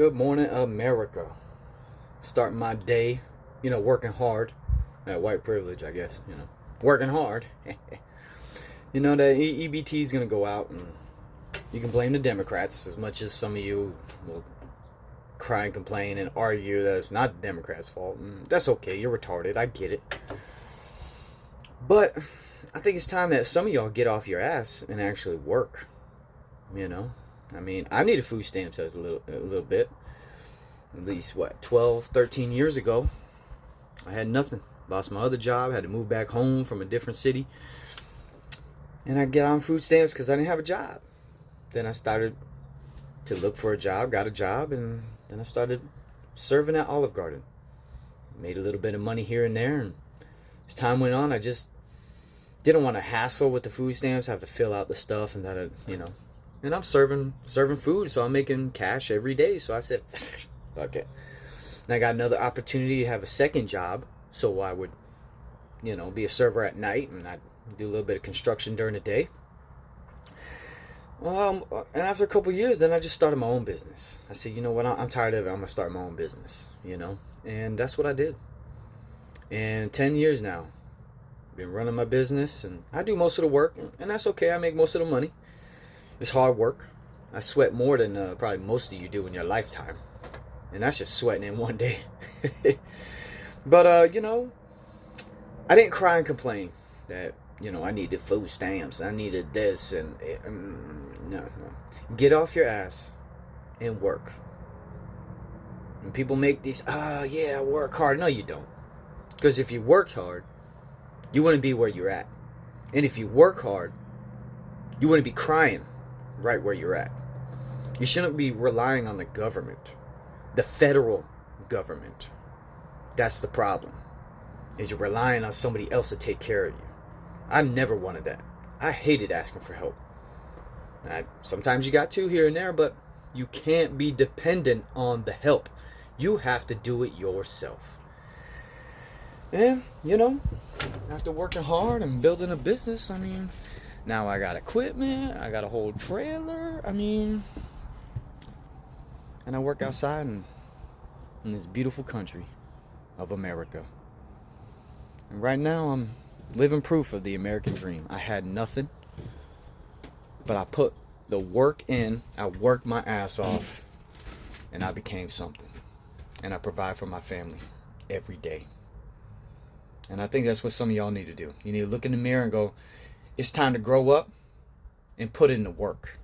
Good morning, America. Starting my day, working hard. White privilege, I guess, Working hard. That EBT is going to go out, and you can blame the Democrats as much as some of you will cry and complain and argue that it's not the Democrats' fault. And that's okay. You're retarded. I get it. But I think it's time that some of y'all get off your ass and actually work. I needed food stamps as a little bit. At least, 12, 13 years ago. I had nothing. Lost my other job. Had to move back home from a different city. And I get on food stamps because I didn't have a job. Then I started to look for a job, got a job, and then I started serving at Olive Garden. Made a little bit of money here and there. And as time went on, I just didn't want to hassle with the food stamps, have to fill out the stuff, and And I'm serving food, so I'm making cash every day. So I said, fuck it. And I got another opportunity to have a second job, so I would, be a server at night, and I'd do a little bit of construction during the day. And after a couple of years, then I just started my own business. I said, you know what, I'm tired of it. I'm going to start my own business, And that's what I did. And 10 years now, been running my business, and I do most of the work, and that's okay. I make most of the money. It's hard work. I sweat more than probably most of you do in your lifetime. And that's just sweating in one day. But, I didn't cry and complain that, I needed food stamps. I needed this. And no. Get off your ass and work. And people make these, work hard. No, you don't. Because if you worked hard, you wouldn't be where you're at. And if you work hard, you wouldn't be crying right where you're at. You shouldn't be relying on the government, the federal government. That's the problem, is you're relying on somebody else to take care of you. I never wanted that. I hated asking for help. Sometimes you got to here and there, but you can't be dependent on the help. You have to do it yourself. And, after working hard and building a business, now I got equipment, I got a whole trailer, and I work outside in this beautiful country of America. And right now I'm living proof of the American dream. I had nothing, but I put the work in, I worked my ass off, and I became something. And I provide for my family every day. And I think that's what some of y'all need to do. You need to look in the mirror and go, it's time to grow up and put in the work.